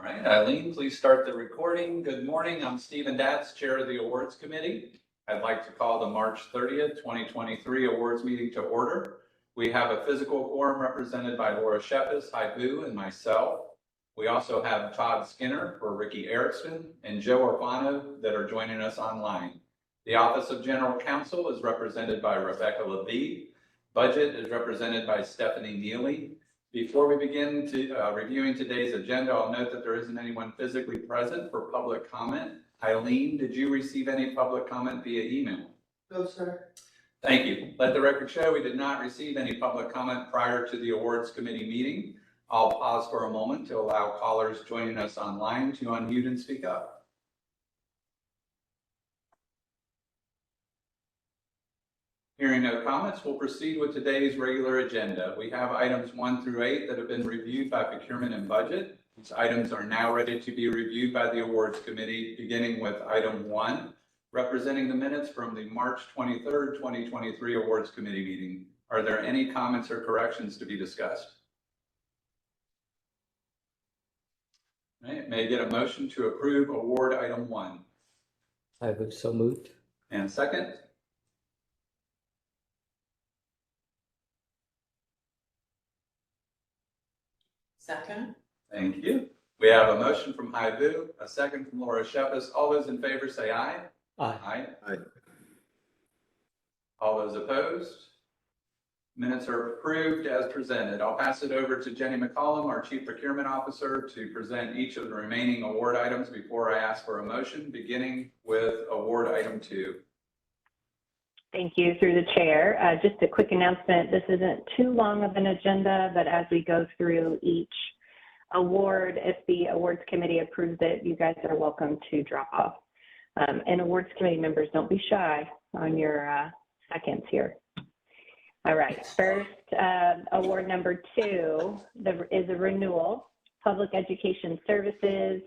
All right, Eileen, please start the recording. Good morning. I'm Stephen Datz, Chair of the Awards Committee. I'd like to call the March 30th, 2023 awards meeting to order. We have a physical quorum represented by Laura Shepis, Haibu, and myself. We also have Todd Skinner for Ricky Erickson and Joe Orfano that are joining us online. The Office of General Counsel is represented by Rebecca Levy. Budget is represented by Stephanie Neely. Before we begin reviewing today's agenda, I'll note that there isn't anyone physically present for public comment. Eileen, did you receive any public comment via email? No, sir. Thank you. Let the record show we did not receive any public comment prior to the awards committee meeting. I'll pause for a moment to allow callers joining us online to unmute and speak up. Hearing no comments, we'll proceed with today's regular agenda. We have items 1 through 8 that have been reviewed by Procurement and Budget. These items are now ready to be reviewed by the Awards Committee, beginning with item 1, representing the minutes from the March 23rd, 2023 Awards Committee meeting. Are there any comments or corrections to be discussed? All right, may I get a motion to approve award item 1? I would so moved. And second? Second. Thank you. We have a motion from Haibu, a second from Laura Shepis. All those in favor say aye. Aye. Aye. Aye. All those opposed? Minutes are approved as presented. I'll pass it over to Jenny McCollum, our Chief Procurement Officer, to present each of the remaining award items before I ask for a motion, beginning with award item 2. Thank you, through the chair. Just a quick announcement. This isn't too long of an agenda, but as we go through each award, if the awards committee approves it, you guys are welcome to drop off. And awards committee members, don't be shy on your seconds here. All right, first, award number 2 is a renewal. Public Education Services,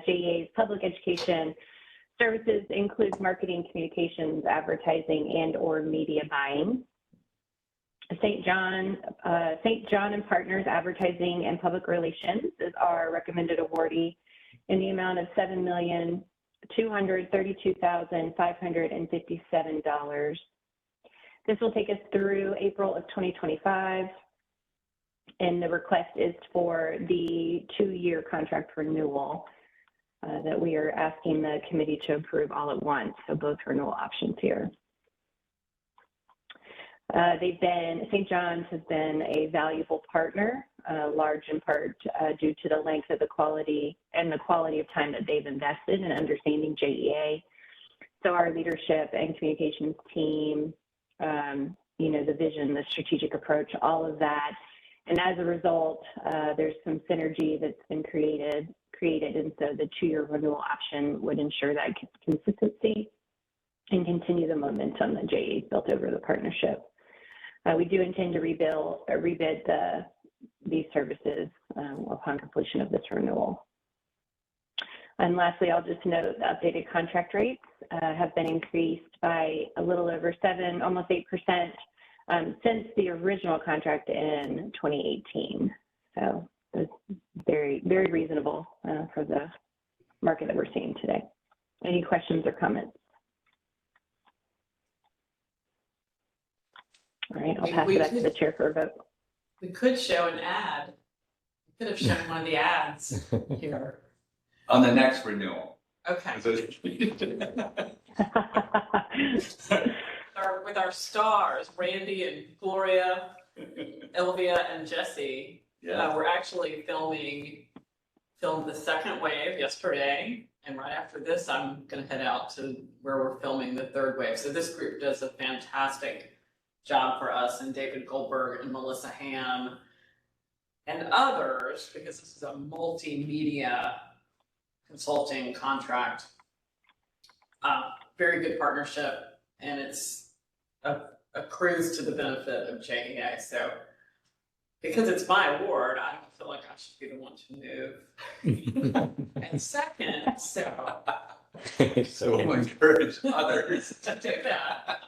JEA's Public Education Services includes marketing, communications, advertising, and/or media buying. St. John and Partners Advertising and Public Relations is our recommended awardee in the amount of $7,232,557. This will take us through April of 2025, and the request is for the 2-year contract renewal that we are asking the committee to approve all at once, so both renewal options here. St. John's has been a valuable partner, large in part due to the length of the quality of time that they've invested in understanding JEA. So our leadership and communications team, the vision, the strategic approach, all of that. And as a result, there's some synergy that's been created, and so the 2-year renewal option would ensure that consistency and continue the momentum that JEA built over the partnership. We do intend to rebid these services upon completion of this renewal. And lastly, I'll just note the updated contract rates have been increased by a little over 7%, almost 8%, since the original contract in 2018. So it's very, very reasonable for the market that we're seeing today. Any questions or comments? All right, I'll pass it back to the chair for a vote. We could show an ad. We could have shown one of the ads here. On the next renewal. Okay. With our stars, Randy and Gloria, Elvia and Jesse. Yeah. We're actually filmed the second wave yesterday, and right after this, I'm going to head out to where we're filming the 3rd wave. So this group does a fantastic job for us, and David Goldberg and Melissa Ham and others, because this is a multimedia consulting contract. Very good partnership, and it's accrues to the benefit of JEA. So because it's my award, I don't feel like I should be the one to move. And second, so we'll encourage others to do that.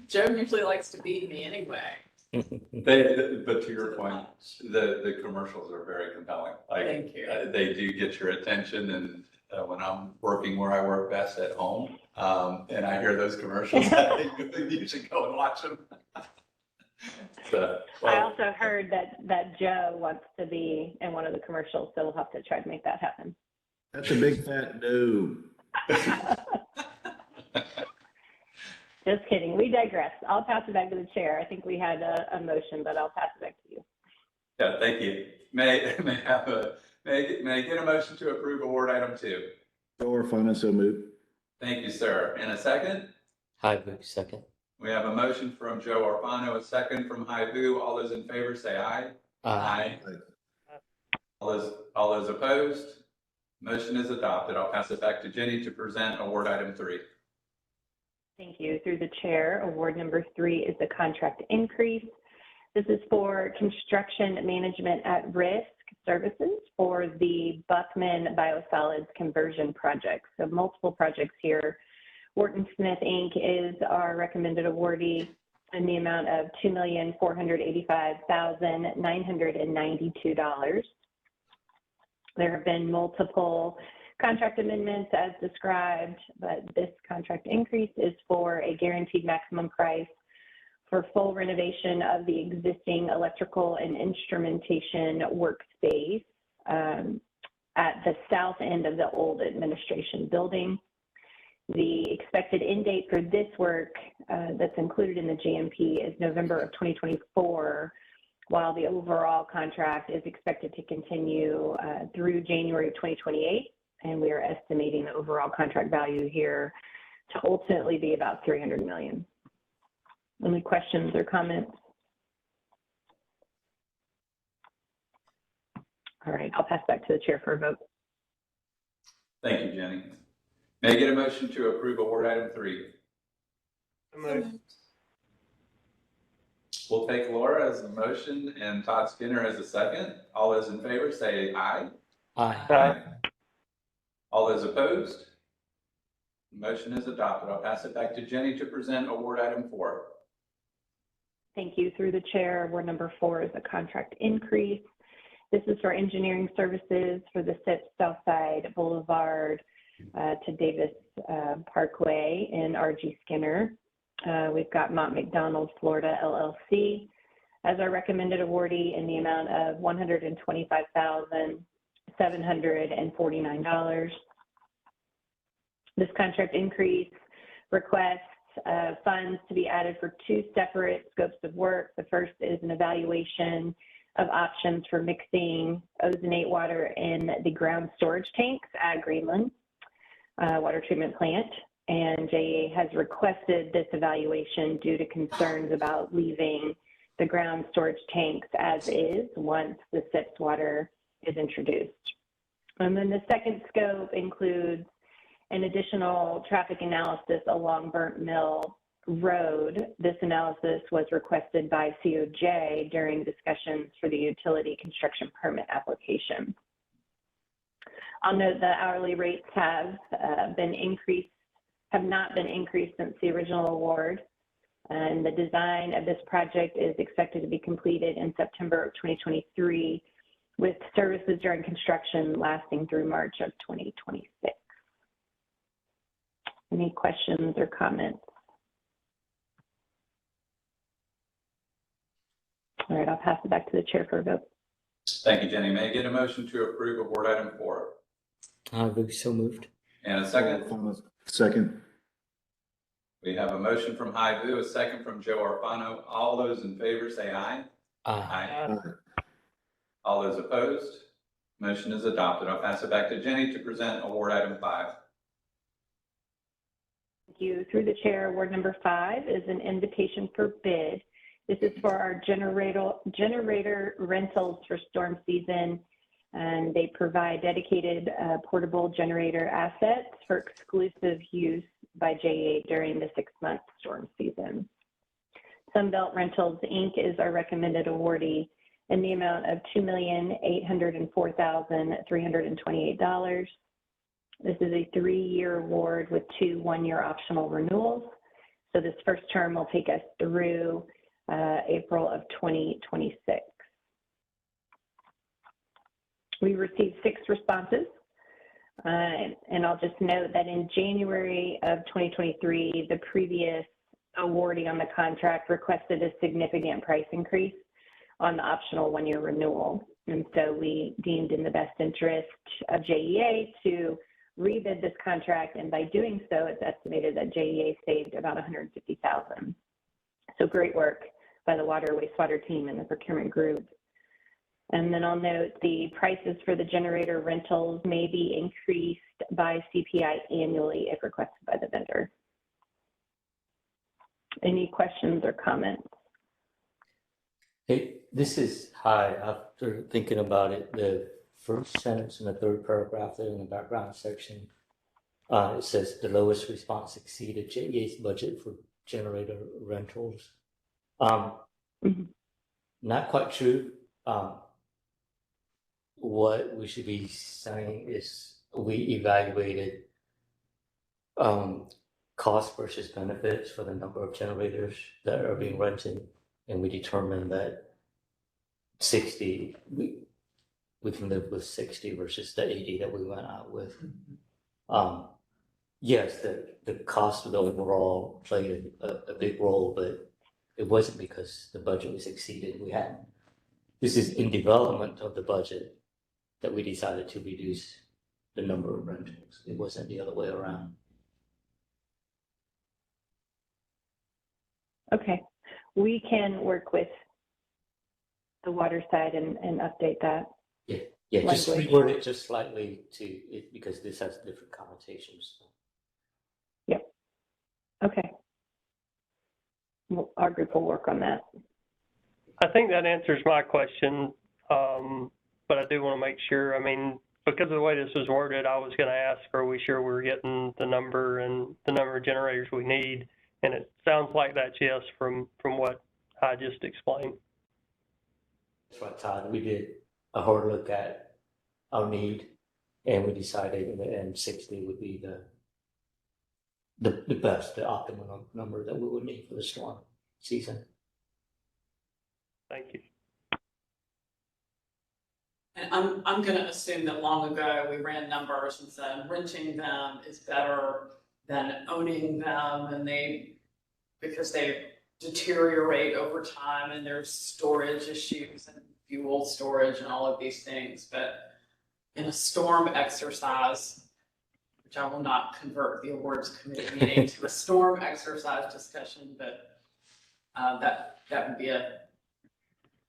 Joe usually likes to beat me anyway. But to your point, the commercials are very compelling. Like, Thank you. they do get your attention, and when I'm working where I work best at home, and I hear those commercials, I usually go and watch them. So, I well, also heard that Joe wants to be in one of the commercials, so we'll have to try to make that happen. That's a big fat no. Just kidding. We digress. I'll pass it back to the chair. I think we had a motion, but I'll pass it back to you. yeah, thank you. May I get a motion to approve award item 2? Joe Orfano, so moved. Thank you, sir. And a second? Haibu, second. We have a motion from Joe Orfano, a second from Haibu. All those in favor say aye. Aye. All those opposed? Motion is adopted. I'll pass it back to Jenny to present award item 3. Thank you. Through the chair, award number 3 is the contract increase. This is for construction management at risk services for the Buckman Biosolids conversion project. So multiple projects here. Wharton Smith Inc. is our recommended awardee in the amount of $2,485,992. There have been multiple contract amendments as described, but this contract increase is for a guaranteed maximum price for full renovation of the existing electrical and instrumentation workspace at the south end of the old administration building. The expected end date for this work that's included in the GMP is November of 2024, while the overall contract is expected to continue through January of 2028. And we are estimating the overall contract value here to ultimately be about $300 million. Any questions or comments? All right, I'll pass back to the chair for a vote. Thank you, Jenny. May I get a motion to approve award item 3? We'll take Laura as the motion and Todd Skinner as a second. All those in favor say aye. Aye. All those opposed? The motion is adopted. I'll pass it back to Jenny to present award item 4. Thank you. Through the chair, award number 4 is a contract increase. This is for engineering services for the Southside Boulevard to Davis Parkway in R.G. Skinner. We've got Mont McDonald, Florida, LLC as our recommended awardee in the amount of $125,749. This contract increase requests funds to be added for 2 separate scopes of work. The first is an evaluation of options for mixing ozonate water in the ground storage tanks at Greenland Water Treatment Plant. And JEA has requested this evaluation due to concerns about leaving the ground storage tanks as is once the SIPS water is introduced. And then the second scope includes an additional traffic analysis along Burnt Mill Road. This analysis was requested by COJ during discussions for the utility construction permit application. I'll note the hourly rates have not been increased since the original award. And the design of this project is expected to be completed in September of 2023, with services during construction lasting through March of 2026. Any questions or comments? All right, I'll pass it back to the chair for a vote. Thank you, Jenny. May I get a motion to approve award item 4? Haibu, so moved. And a second? Second. We have a motion from Haibu, a second from Joe Orfano. All those in favor say aye. Aye. All those opposed? Motion is adopted. I'll pass it back to Jenny to present award item 5. Thank you. Through the chair, award number 5 is an invitation for bid. This is for our generator rentals for storm season, and they provide dedicated portable generator assets for exclusive use by JEA during the 6-month storm season. Sunbelt Rentals, Inc. is our recommended awardee in the amount of $2,804,328. This is a 3-year award with 2 one-year optional renewals. So this first term will take us through April of 2026. We received 6 responses. And I'll just note that in January of 2023, the previous awardee on the contract requested a significant price increase on the optional 1-year renewal. And so we deemed in the best interest of JEA to rebid this contract. And by doing so, it's estimated that JEA saved about $150,000. So great work by the water wastewater team and the procurement group. And then I'll note the prices for the generator rentals may be increased by CPI annually if requested by the vendor. Any questions or comments? Hey, this is high. After thinking about it, the first sentence in the third paragraph there in the background section, it says the lowest response exceeded JEA's budget for generator rentals. Not quite true. What we should be saying is we evaluated cost versus benefits for the number of generators that are being rented, and we determined that 60, we can live with 60 versus the 80 that we went out with. Yes, the cost of the overall played a big role, but it wasn't because the budget was exceeded. This is in development of the budget that we decided to reduce the number of rentals. It wasn't the other way around. Okay, we can work with the water side and update that. Yeah, just Language. reword it just slightly to it because this has different connotations. Yep. Okay. Well, our group will work on that. I think that answers my question, but I do want to make sure. I mean, because of the way this was worded, I was going to ask, are we sure we're getting the number and the number of generators we need? And it sounds like that's yes from what I just explained. That's right, Todd. We did a hard look at our need, and we decided in the end 60 would be the best, the optimum number that we would need for the storm season. Thank you. And I'm going to assume that long ago we ran numbers and said renting them is better than owning them, and because they deteriorate over time and there's storage issues and fuel storage and all of these things. But in a storm exercise, which I will not convert the awards committee meeting to a storm exercise discussion, but that would be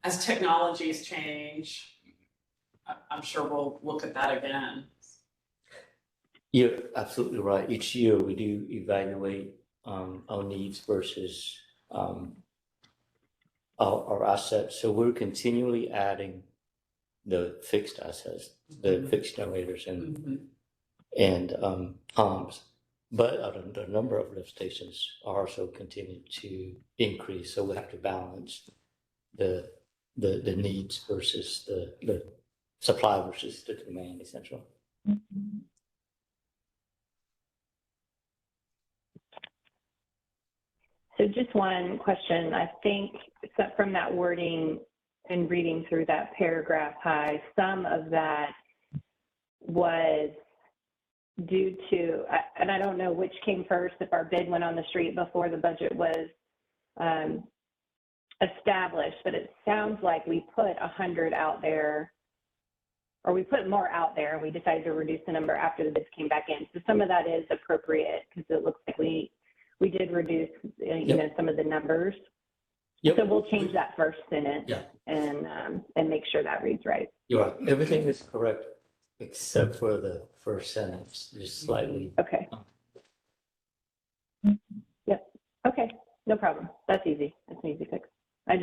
as technologies change, I'm sure we'll look at that again. You're absolutely right. Each year we do evaluate our needs versus our assets. So we're continually adding the fixed assets, the fixed generators and pumps, but the number of lift stations are also continuing to increase. So we have to balance the needs versus the supply versus the demand, essentially. So just one question. I think from that wording and reading through that paragraph high, some of that was due to, and I don't know which came first, if our bid went on the street before the budget was established, but it sounds like we put 100 out there, or we put more out there, and we decided to reduce the number after the bids came back in. So some of that is appropriate because it looks like we did reduce, you know, some of the numbers. Yep. So we'll change that first sentence and make sure that reads right. You're right. Everything is correct except for the first sentence, just slightly. Okay. Yep. Okay. No problem. That's easy. That's an easy fix. I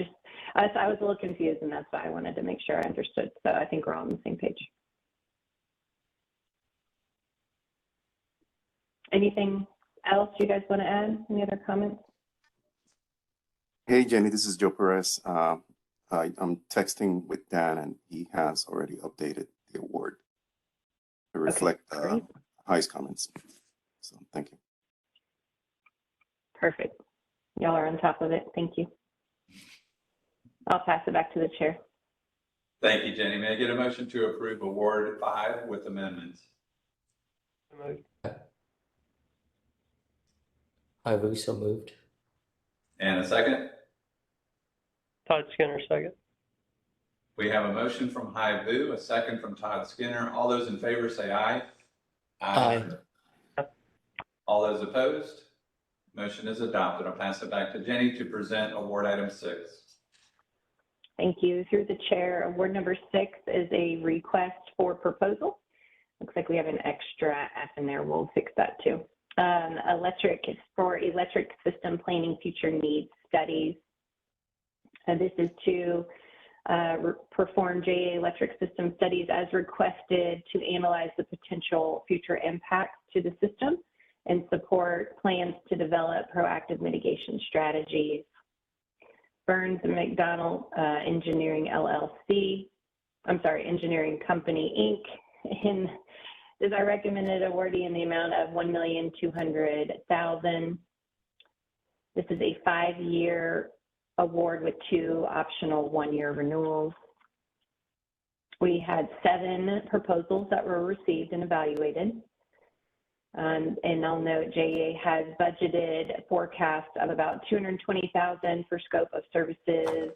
was a little confused, and that's why I wanted to make sure I understood. So I think we're all on the same page. Anything else you guys want to add? Any other comments? Hey, Jenny, this is Joe Perez. I'm texting with Dan, and he has already updated the award to reflect High's comments. So thank you. Perfect. Y'all are on top of it. Thank you. I'll pass it back to the chair. Thank you, Jenny. May I get a motion to approve Award 5 with amendments? I've so moved. And a second? Todd Skinner, second. We have a motion from Hai Vu, a second from Todd Skinner. All those in favor say aye. Aye. All those opposed? Motion is adopted. I'll pass it back to Jenny to present award item 6. Thank you. Through the chair, award number 6 is a request for proposal. Looks like we have an extra F in there. We'll fix that too. It's for electric system planning future needs studies. This is to perform JEA electric system studies as requested to analyze the potential future impacts to the system and support plans to develop proactive mitigation strategies. Burns and McDonnell Engineering LLC, Engineering Company, Inc. Is our recommended awardee in the amount of $1,200,000. This is a 5-year award with 2 optional 1-year renewals. We had 7 proposals that were received and evaluated. And I'll note JEA has budgeted a forecast of about $220,000 for scope of services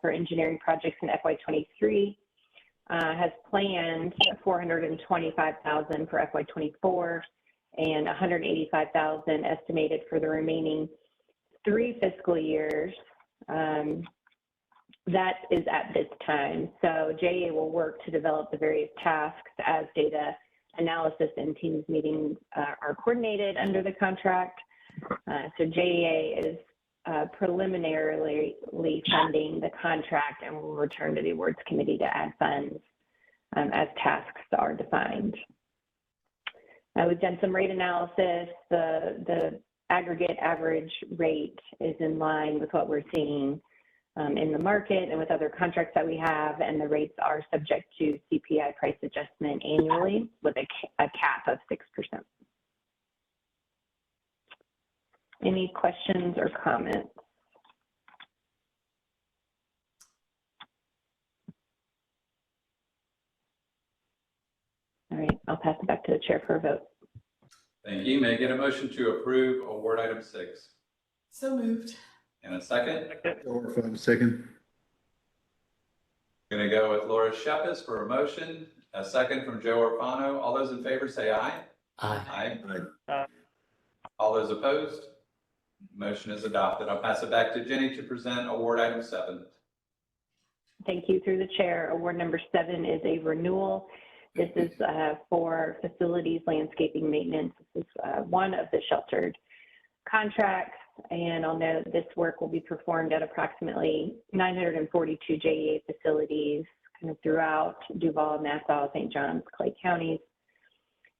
for engineering projects in FY23. Has planned $425,000 for FY24 and $185,000 estimated for the remaining 3 fiscal years. That is at this time. So JEA will work to develop the various tasks as data analysis and teams meetings are coordinated under the contract. So JEA is preliminarily funding the contract and will return to the awards committee to add funds as tasks are defined. We've done some rate analysis. The aggregate average rate is in line with what we're seeing in the market and with other contracts that we have, and the rates are subject to CPI price adjustment annually with a cap of 6%. Any questions or comments? All right, I'll pass it back to the chair for a vote. Thank you. May I get a motion to approve award item 6? So moved. And a second? Door, second. Going to go with Laura Shepis for a motion. A second from Joe Orfano. All those in favor say aye. Aye. Aye. All those opposed? Motion is adopted. I'll pass it back to Jenny to present award item 7. Thank you. Through the chair, award number 7 is a renewal. This is for facilities landscaping maintenance. This is one of the sheltered contracts, and I'll note this work will be performed at approximately 942 JEA facilities kind of throughout Duval, Nassau, St. Johns, Clay counties.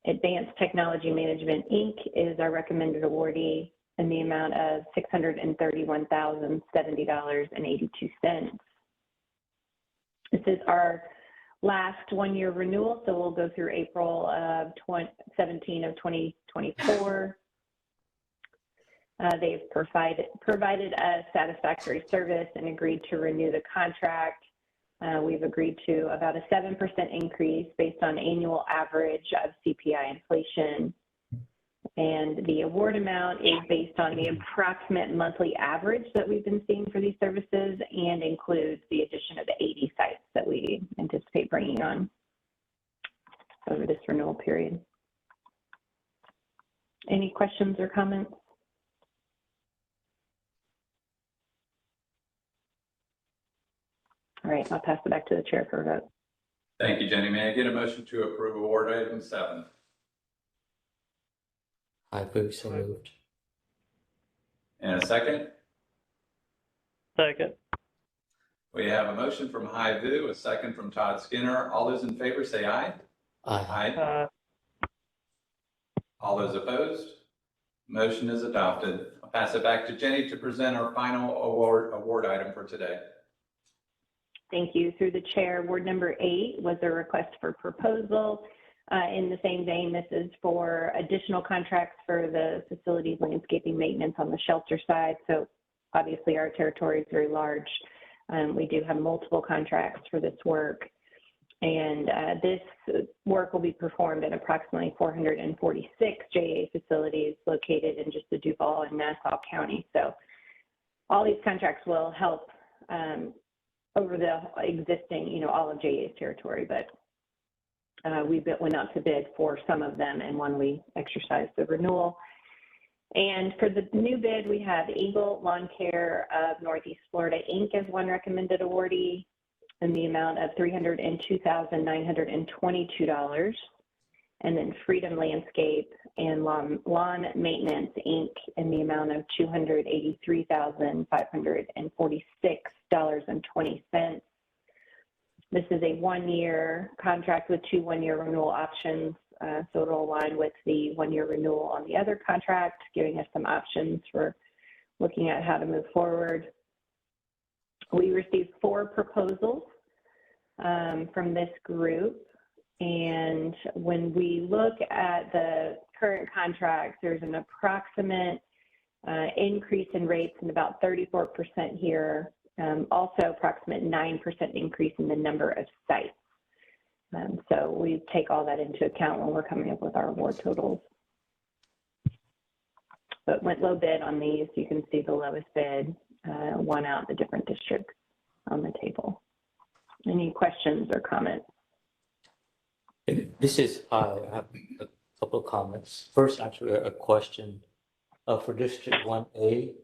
Advanced Technology Management, Inc. is our recommended awardee in the amount of $631,070.82. This is our last 1-year renewal, so we'll go through April of 2024. They've provided a satisfactory service and agreed to renew the contract. We've agreed to about a 7% increase based on annual average of CPI inflation. And the award amount is based on the approximate monthly average that we've been seeing for these services and includes the addition of the 80 sites that we anticipate bringing on over this renewal period. Any questions or comments? All right, I'll pass it back to the chair for a vote. Thank you, Jenny. May I get a motion to approve award item 7? So moved. And a second? Second. We have a motion from Hai Vu, a second from Todd Skinner. All those in favor say aye. Aye. All those opposed? Motion is adopted. I'll pass it back to Jenny to present our final award item for today. Thank you. Through the chair, award number 8 was a request for proposal. In the same vein, this is for additional contracts for the facilities landscaping maintenance on the shelter side. So obviously our territory is very large. We do have multiple contracts for this work, and this work will be performed at approximately 446 JEA facilities located in just the Duval and Nassau County. So all these contracts will help over the existing, all of JEA's territory, but we went out to bid for some of them, and one we exercised the renewal. And for the new bid, we have Eagle Lawn Care of Northeast Florida, Inc. as one recommended awardee in the amount of $302,922. And then Freedom Landscape and Lawn Maintenance, Inc. in the amount of $283,546.20. This is a one-year contract with 2 one-year renewal options. So it'll align with the 1-year renewal on the other contract, giving us some options for looking at how to move forward. We received 4 proposals from this group. And when we look at the current contracts, there's an approximate increase in rates in about 34% here. Also approximate 9% increase in the number of sites. So we take all that into account when we're coming up with our award totals. But went low bid on these. You can see the lowest bid won out the different districts on the table. Any questions or comments? This is, I have a couple of comments. First, actually, a question. For District 1A,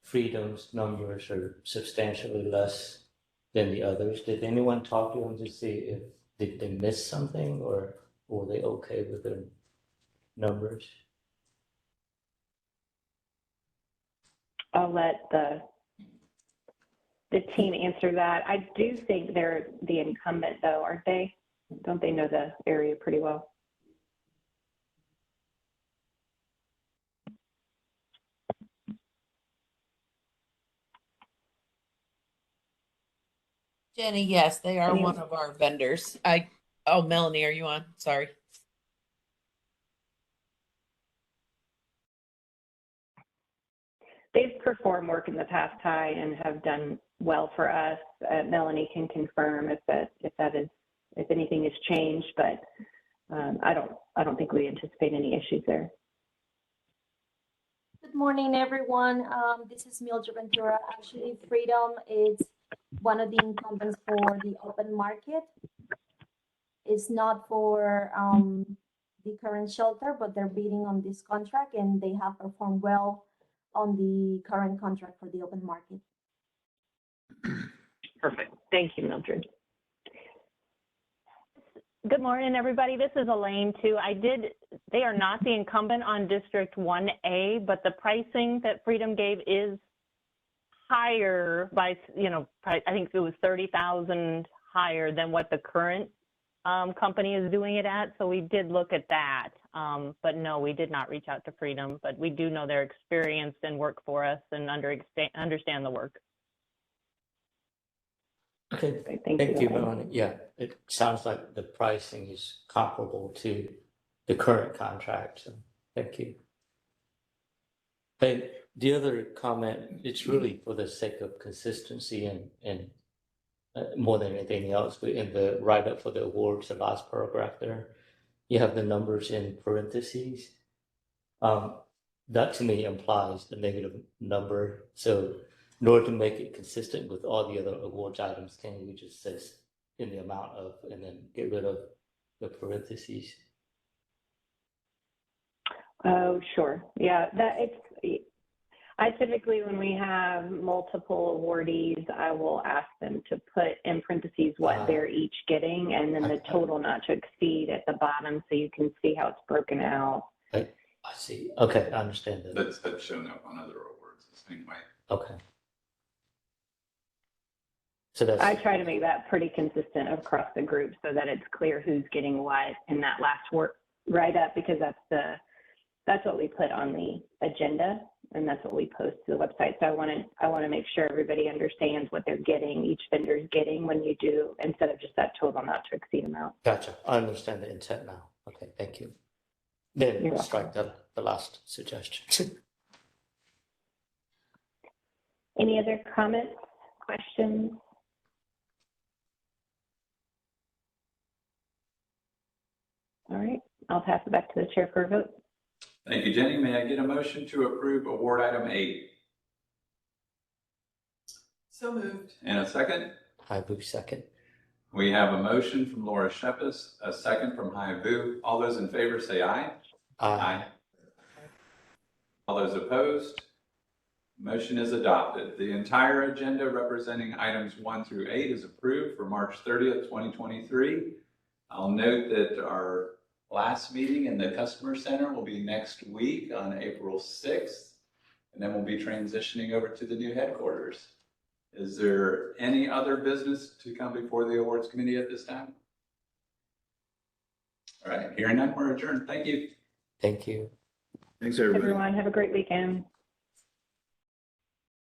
Freedom's numbers are substantially less than the others. Did anyone talk to them to see if did they miss something, or were they okay with their numbers? I'll let the team answer that. I do think they're the incumbent, though, aren't they? Don't they know the area pretty well? Jenny, yes, they are one of our vendors. Oh, Melanie, are you on? Sorry. They've performed work in the past, Ty, and have done well for us. Melanie can confirm if anything has changed, but I don't think we anticipate any issues there. Good morning, everyone. This is Mildred Ventura. Actually, Freedom is one of the incumbents for the open market. It's not for the current shelter, but they're bidding on this contract, and they have performed well on the current contract for the open market. Perfect. Thank you, Mildred. Good morning, everybody. This is Elaine, too. They are not the incumbent on District 1A, but the pricing that Freedom gave is higher by, I think it was 30,000 higher than what the current company is doing it at. So we did look at that. But no, we did not reach out to Freedom, but we do know they're experienced and work for us and understand the work. Okay, Thank you, Melanie. Yeah, it sounds like the pricing is comparable to the current contract. So thank you. And the other comment, it's really for the sake of consistency and more than anything else, in the write-up for the awards, the last paragraph there, you have the numbers in parentheses. That to me implies the negative number. So in order to make it consistent with all the other awards items, can you just say in the amount of, and then get rid of the parentheses? Oh, sure. Yeah, I typically, when we have multiple awardees, I will ask them to put in parentheses what they're each getting, and then the total not to exceed at the bottom, so you can see how it's broken out. I see. Okay, I understand that. That's shown up on other awards the same way. Okay. So I try to make that pretty consistent across the group so that it's clear who's getting what in that last work write-up, because that's what we put on the agenda, and that's what we post to the website. So I want to make sure everybody understands what they're getting, each vendor's getting when you do, instead of just that total not to exceed amount. Gotcha. I understand the intent now. Okay, thank you. Then You're strike the last suggestion. Any other comments questions? All right, I'll pass it back to the chair for a vote. Thank you, Jenny. May I get a motion to approve award item 8? So moved. And a second? Haibu second. We have a motion from Laura Shepis, a second from Haibu. All those in favor say aye. Aye. All those opposed? Motion is adopted. The entire agenda representing items 1 through 8 is approved for March 30th, 2023. I'll note that our last meeting in the Customer Center will be next week on April 6th, and then we'll be transitioning over to the new headquarters. Is there any other business to come before the Awards Committee at this time? All right, hearing none, we're adjourned. Thank you. Thank you. Thanks, everybody. Everyone, have a great weekend.